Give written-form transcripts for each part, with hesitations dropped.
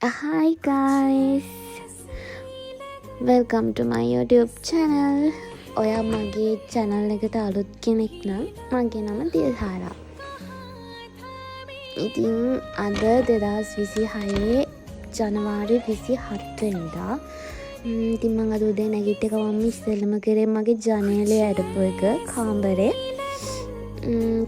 Hi guys, welcome to my YouTube channel. ඔයා මගේ channel එකට අලුත් කෙනෙක් නම් මගේ නම දිල්හාරා. ඉතින් අද 2026 ජනවාරි 27 වෙනිදා. ඉතින් මම අද උදේ නැගිට ගමන් ඉස්සෙල්ලම කරේ මගේ ජනේලය අරපු එක කාමරේ.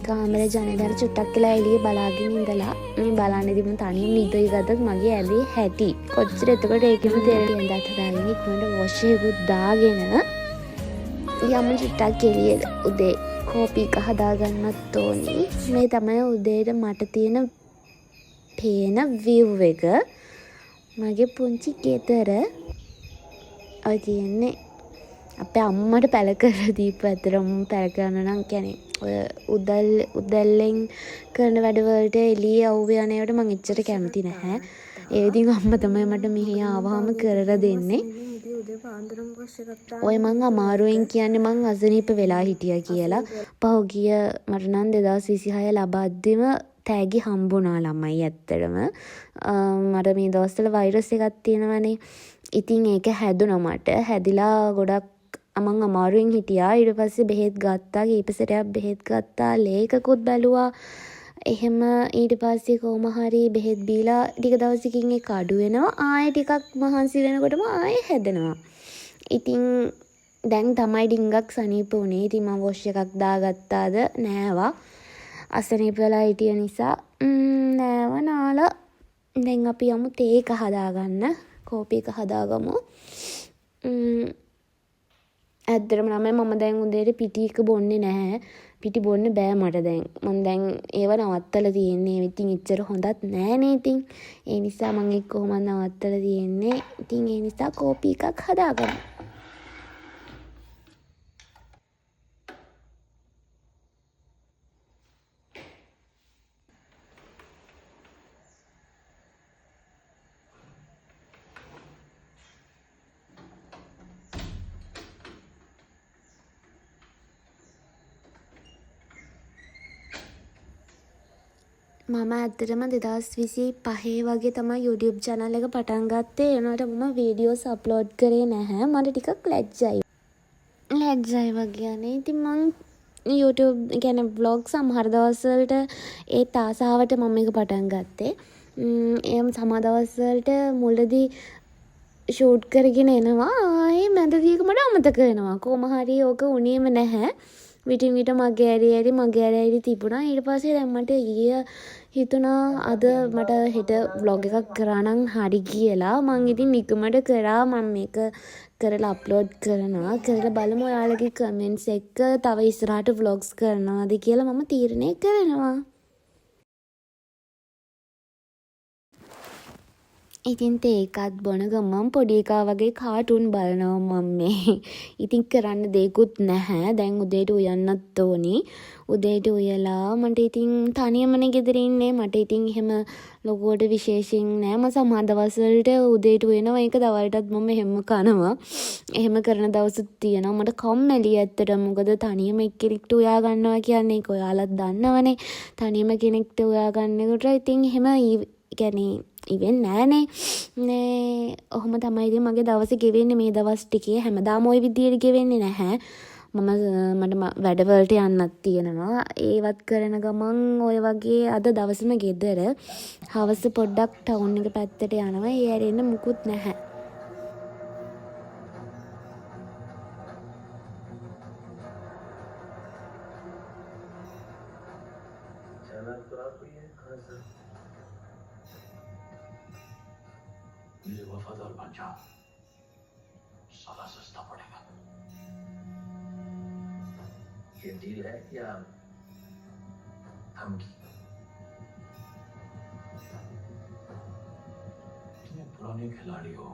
කාමරේ ජනේලයට චුට්ටක් කියලා එළිය බලාගෙන ඉඳලා මේ බලන්නේදී මම තනියම නිදොයි ගත්තත් මගේ ඇඳේ හැටි. කොච්චර එතකොට ඒකෙම තේරෙන්නේ දැන් දාගෙන ඉක්මනට වොෂ් එකකුත් දාගෙන යමු චුට්ටක් එළිය උදේ කෝපි එක හදාගන්නත් ඕනි. මේ තමයි උදේට මට තියෙන පේන view එක. මගේ පුංචි ගෙදර ඔය තියෙන්නේ අපේ අම්මට පැල කරලා දීපු ඇතරම පැල කරන නම් කියන්නේ ඔය උදැල්ලෙන් කරන වැඩවලට එළිය අවුව යන ඒවාට මම එච්චර කැමති නැහැ. ඒ ඉතින් අම්මා තමයි මට මෙහි ආවහම කරලා දෙන්නේ. ඔය මං අමාරුවෙන් කියන්නේ මං අසනීප වෙලා හිටියා කියලා. පහුගිය මට නම් 2026 ලබද්දිම තෑගි හම්බුණා ළමයි ඇත්තටම. මට මේ දවස්වල වෛරස් එකක් තියෙනවනේ. ඉතින් ඒක හැදුණා මට. හැදිලා ගොඩක් මං අමාරුවෙන් හිටියා. ඊට පස්සේ බෙහෙත් ගත්තා. කීප සැරයක් බෙහෙත් ගත්තා. ලේකකුත් බැලුවා. එහෙම ඊට පස්සේ කොහොම හරි බෙහෙත් බීලා ටික දවසකින් ඒක අඩු වෙනවා. ආයෙ ටිකක් මහන්සි වෙනකොටම ආයෙ හැදෙනවා. ඉතින් දැන් තමයි ඩිංගක් සනීප වුණේ. ඉතින් මම වොෂ් එකක් දාගත්තාද නෑවා. අසනීප වෙලා හිටිය නිසා නෑව නාලා දැන් අපි යමු තේ එක හදාගන්න. කෝපි එක හදාගමු. ඇත්තටම නම් මම දැන් උදේට පිටි එක බොන්නේ නැහැ. පිටි බොන්න බෑ මට දැන්. මම දැන් ඒව නවත්තලා තියෙන්නේ. ඉතින් එච්චර හොඳත් නෑනේ ඉතින්. ඒ නිසා මම ඒක කොහොමද නවත්තලා තියෙන්නේ. ඉතින් ඒ නිසා කෝපි එකක් හදාගමු. මම ඇත්තටම 2025 වගේ තමයි YouTube channel එක පටන් ගත්තේ. ඒනට මම වීඩියෝස් අප්ලෝඩ් කරේ නැහැ. මට ටිකක් ලැජ්ජයි. ලැජ්ජයි වගේ යන්නේ. ඉතින් මං YouTube කියන්නේ vlog සමහර දවස්වලට ඒ ආසාවට මම මේක පටන් ගත්තේ. එම් සමහර දවස්වලට මුලදී ෂූට් කරගෙන එනවා. ආයේ මැදදී ඒක මට අමතක වෙනවා. කොහොම හරි ඕක උනේම නැහැ. විටින් විට මගේ ඇරි තිබුණා. ඊට පස්සේ දැන් මට ඊයේ හිතුණා අද මට හෙට vlog එකක් කරා නම් හරි කියලා. මං ඉතින් නිකමට කරා. මම මේක කරලා අප්ලෝඩ් කරනවා. කරලා බලමු ඔයාලගේ කමෙන්ට්ස් එක්ක තව ඉස්සරහට vlogs කරනවාද කියලා මම තීරණය කරනවා. ඉතින් තේ එකත් බොන ගමන් පොඩි එකා වගේ කාටුන් බලනවා මම මේ. ඉතින් කරන්න දෙයක්වත් නැහැ. දැන් උදේට උයන්නත් ඕනි. උදේට උයලා මට ඉතින් තනියමනේ ගෙදර ඉන්නේ. මට ඉතින් එහෙම ලොකුවට විශේෂයෙන් නෑ. මම සමහර දවස්වලට උදේට උයනවා. ඒක දවල්ටත් මම එහෙම කනවා. එහෙම කරන දවසුත් තියෙනවා. මට කම්මැලි ඇත්තට. මොකද තනියම එක්කෙනෙක්ට උයා ගන්නවා කියන්නේ ඒක ඔයාලත් දන්නවනේ. තනියම කෙනෙක්ට උයා ගන්නකොට ඉතින් එහෙම කියන්නේ ඉවෙන්නේ නෑනේ. නේ ඔහොම තමයි ඉතින් මගේ දවසේ ගෙවෙන්නේ මේ දවස් ටිකේ. හැමදාම ওই විදියට ගෙවෙන්නේ නැහැ. මට වැඩවලට යන්නත් තියෙනවා. ඒවත් කරන ගමන් ඔය වගේ අද දවසම ගෙදර. හවස පොඩ්ඩක් ටවුන් එක පැත්තට යනවා. ඒ ඇරෙන්න මුකුත් නැහැ. मुझे वफादार बन जाओ, साला सस्ता पड़ेगा। ये डील है या धमकी? तुम पुराने खिलाड़ी हो।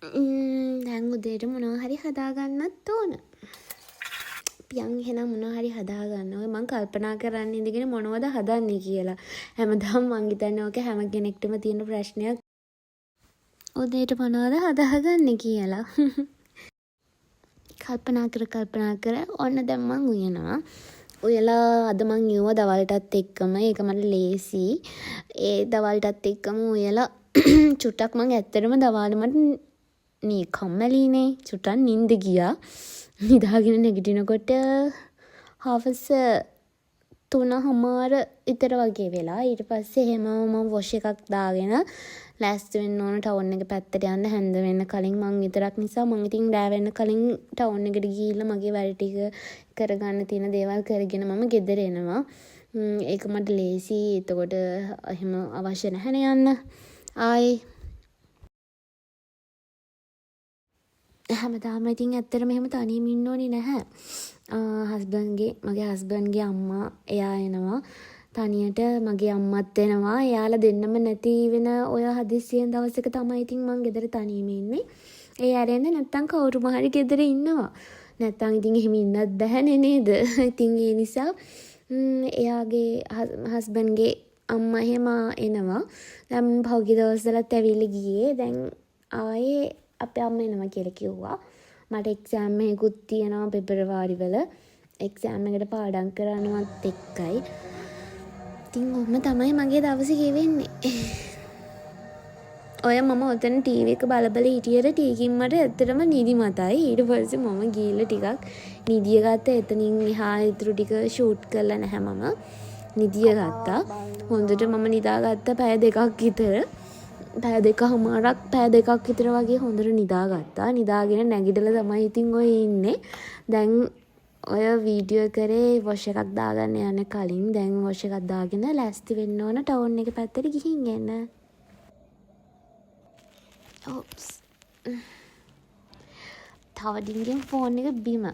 දැන් උදේට මොනවා හරි හදාගන්නත් ඕන. පියන් එහෙනම් මොනවා හරි හදාගන්න. ඔය මං කල්පනා කරන්න ඉඳගෙන මොනවද හදන්නේ කියලා. හැමදාම මං හිතන්නේ ඕක හැම කෙනෙක්ටම තියෙන ප්‍රශ්නයක්. උදේට මොනවද හදාගන්නේ කියලා. කල්පනා කර ඔන්න දැන් මං උයනවා. උයලා අද මං යුවා දවල්ටත් එක්කම. ඒක මට ලේසි. ඒ දවල්ටත් එක්කම උයලා චුට්ටක් මං ඇත්තටම දවාල මට කම්මැලිනේ. චුට්ටක් නිින්ද ගියා. නිදාගෙන නැගිටිනකොට හවස 3:00 විතර වගේ වෙලා. ඊට පස්සේ එහෙම මම වොෂ් එකක් දාගෙන ලෑස්ති වෙන්න ඕන ටවුන් එක පැත්තට යන්න හැන්ද වෙන්න කලින්. මං විතරක් නිසා මං ඉතින් රෑ වෙන්න කලින් ටවුන් එකට ගිහිල්ලා මගේ වැඩ ටික කරගන්න තියෙන දේවල් කරගෙන මම ගෙදර එනවා. ඒක මට ලේසි. එතකොට එහෙම අවශ්‍ය නැහැ යන්න. ආයේ හැමදාම ඉතින් ඇත්තටම එහෙම තනියම ඉන්න ඕනේ නැහැ. මගේ හස්බන්ඩ්ගේ අම්මා එයා එනවා. තනියට මගේ අම්මත් එනවා. එයාලා දෙන්නම නැති වෙන ඔය හදිස්සියෙන් දවසක තමයි ඉතින් මං ගෙදර තනියම ඉන්නේ. ඒ ඇරෙන්න නැත්තම් කවුරුම හරි ගෙදර ඉන්නවා. නැත්තම් ඉතින් එහෙම ඉන්නත් බැහැනේ නේද? ඉතින් ඒ නිසා එයාගේ හස්බන්ඩ්ගේ අම්මා එහෙම එනවා. දැන් පහුගිය දවස්වලත් ඇවිල්ලා ගියේ. දැන් ආයේ අපේ අම්ම එනවා කියලා කිව්වා. මට එක්සෑම් එකකුත් තියෙනවා පෙබරවාරි වල. එක්සෑම් එකට පාඩම් කරනවත් එක්කයි. ඉතින් ඔහොම තමයි මගේ දවසේ ගෙවෙන්නේ. ඔය මම ඔතන ටීවී එක බල හිටියට ටීකින් මට ඇත්තටම නිදිමතයි. ඊට පස්සේ මම ගිහලා ටිකක් නිදිය ගත්තා. එතනින් එහා ඉතුරු ටික ෂූට් කරලා නැහැ මම. නිදිය ගත්තා. හොඳට මම නිදාගත්තා පැය 2ක් විතර. පැය 2කමාරක් පැය 2ක් විතර වගේ හොඳට නිදාගත්තා. නිදාගෙන නැගිටලා තමයි ඉතින් ඔය ඉන්නේ. දැන් ඔය වීඩියෝ කරේ වොෂ් එකක් දාගන්න යන්න කලින් දැන් වොෂ් එකක් දාගෙන ලෑස්ති වෙන්න ඕන ටවුන් එක පැත්තට ගිහින් එන්න. ඕප්ස්. තවඩින්ගෙන් ෆෝන් එක බිම.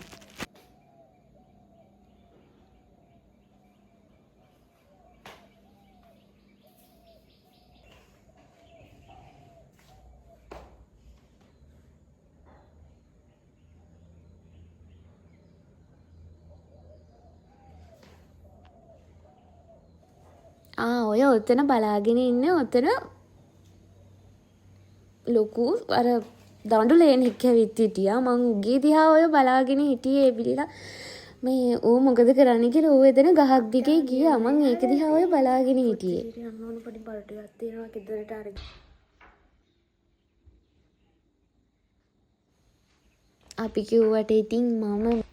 ඔය ඔතන බලාගෙන ඉන්න ඔතන ලොකු අර දඬු ලේනෙක් ඇවිත් හිටියා. මං උගේ දිහා ඔය බලාගෙන හිටියේ එවිලා මේ ඌ මොකද කරන්නේ කියලා. ඌ එතන ගහක් දිගේ ගියා. මං ඒක දිහා ඔය බලාගෙන හිටියේ. යන්න ඕන පොඩි බල්ටියක් තියෙනවා ගෙදරට අරගෙන. අපි කිව්වට ඉතින් මම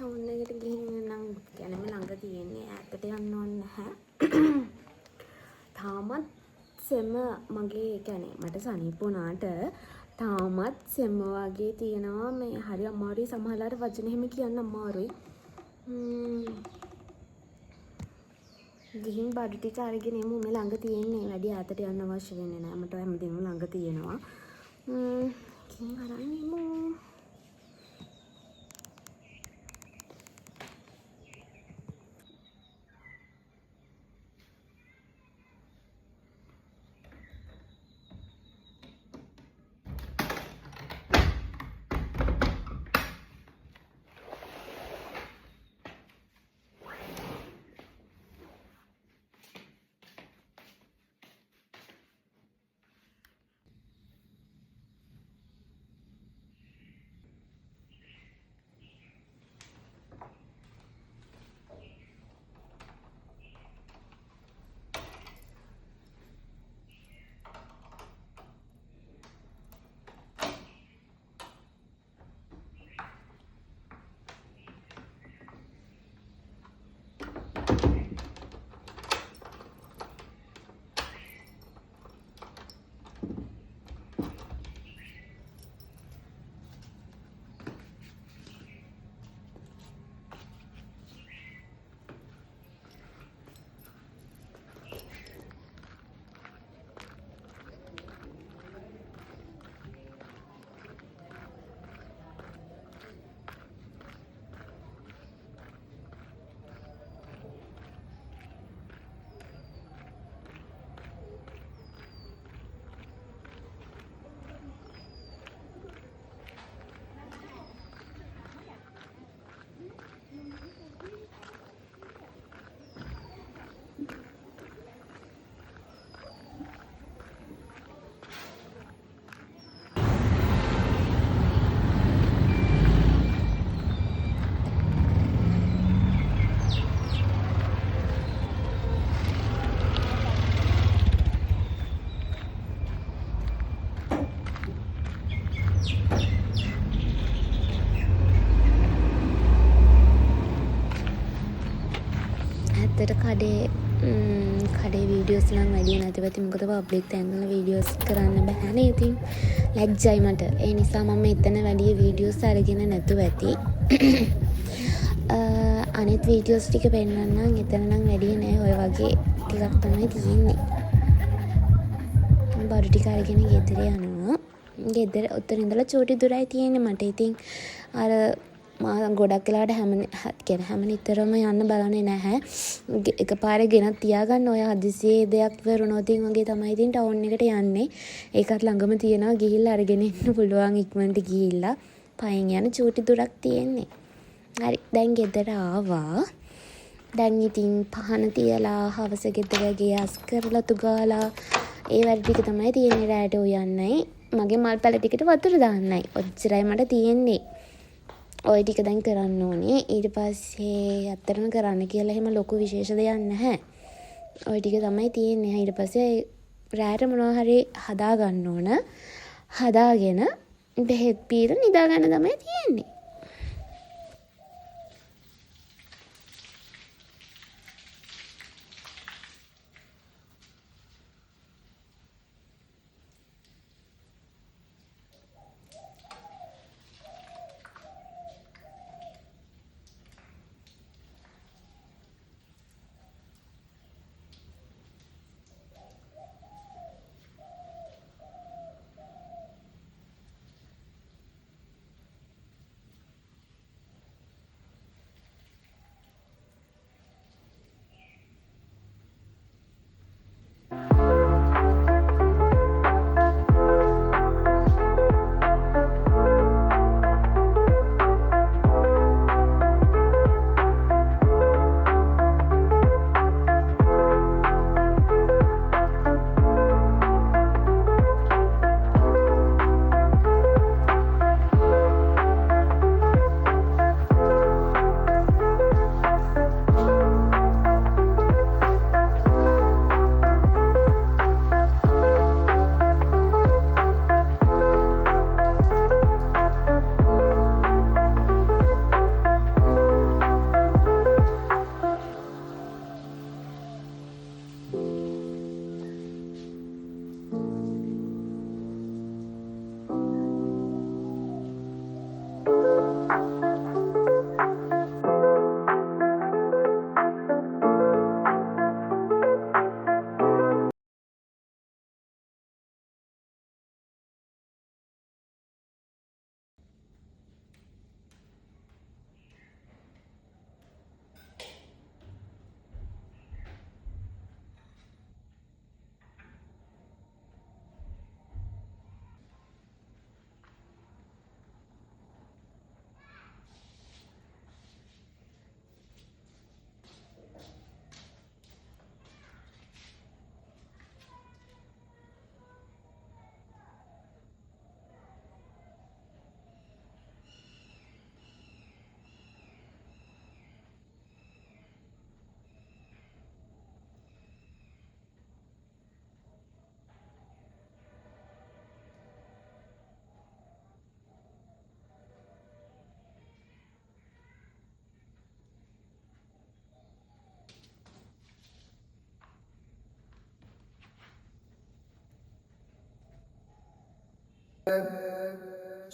ටවුන් එකට ගිහින් නම් ගැනම ළඟ තියෙන්නේ. ඈතට යන්න ඕනේ නැහැ. තාමත් සෙම මගේ කියන්නේ මට සනීප වුණාට තාමත් සෙම වගේ තියෙනවා. මේ හරි අමාරුයි. සමහරවිට වචන එහෙම කියන්න අමාරුයි. ගිහින් බඩු ටික අරගෙන එමු. මේ ළඟ තියෙන්නේ. වැඩි ඈතට යන්න අවශ්‍ය වෙන්නේ නැහැ. මට හැමදේම ළඟ තියෙනවා. ගිහින් අරන් එමු. ඇත්තට කඩේ වීඩියෝස් නම් වැඩිය නැතිව ඇති. මොකද පබ්ලික් තැන්වල වීඩියෝස් කරන්න බැහැනේ. ඉතින් ලැජ්ජයි මට. ඒ නිසා මම එතන වැඩිය වීඩියෝස් අරගෙන නැතුව ඇති. අනිත් වීඩියෝස් ටික පෙන්නන්නම්. එතන නම් වැඩිය නෑ. ඔය වගේ ටිකක් තමයි තියෙන්නේ. බඩු ටික අරගෙන ගෙදර යනවා. ගෙදර උත්තර ඉඳලා චූටි දුරයි තියෙන්නේ මට. ඉතින් අර මම ගොඩක් වෙලාවට හැම නිතරම යන්න බලන්නේ නැහැ. එකපාරේ ගෙනත් තියාගන්න ඔය හදිසියේ දෙයක් වරුණොත් වගේ තමයි ඉතින් ටවුන් එකට යන්නේ. ඒකත් ළඟම තියෙනවා. ගිහිල්ලා අරගෙන එන්න පුළුවන් ඉක්මනට ගිහිල්ලා. පයින් යන චූටි දුරක් තියෙන්නේ. හරි දැන් ගෙදර ආවා. දැන් ඉතින් පහන තියලා හවස ගෙදර ගියාස් කරලා තුගාලා ඒ වැඩ ටික තමයි තියෙන්නේ. රැට උයන්නයි මගේ මල් පැල ටිකට වතුර දාන්නයි. ඔච්චරයි මට තියෙන්නේ. ඔය ටික දැන් කරන්න ඕනේ. ඊට පස්සේ අත්තරම කරන්න කියලා එහෙම ලොකු විශේෂ දෙයක් නැහැ. ඔය ටික තමයි තියෙන්නේ. ඊට පස්සේ රැට මොනවා හරි හදා ගන්න ඕන. හදාගෙන බෙහෙත් පීර නිදා ගන්න තමයි තියෙන්නේ.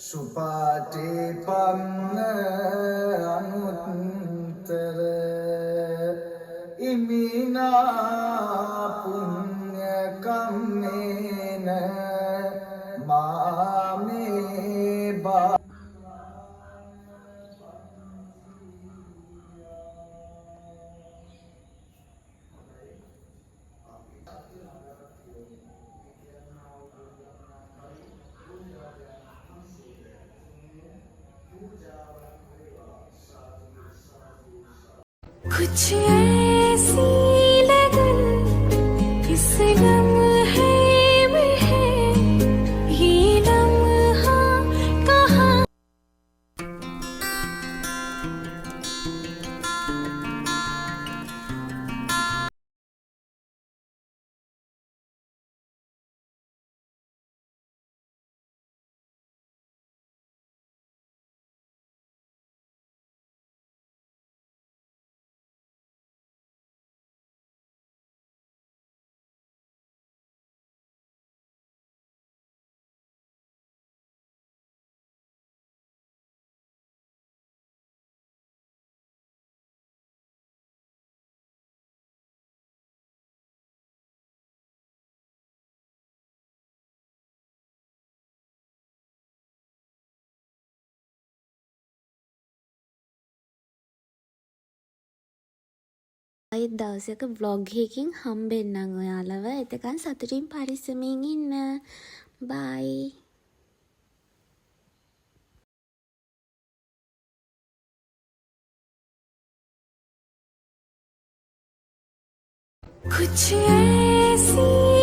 සුපාටි පන්න අනුත්තර ඉමිනා පුඤ්ඤ කම්මේන මාමේ බා कुछ ऐसी लगन इस लम्हे में है, ये लम्हा कहाँ ආයෙත් දවසක vlog එකකින් හම්බෙන්නම් ඔයාලව. එතකන් සතුටින් පරිස්සමින් ඉන්න. bye. कुछ ऐसी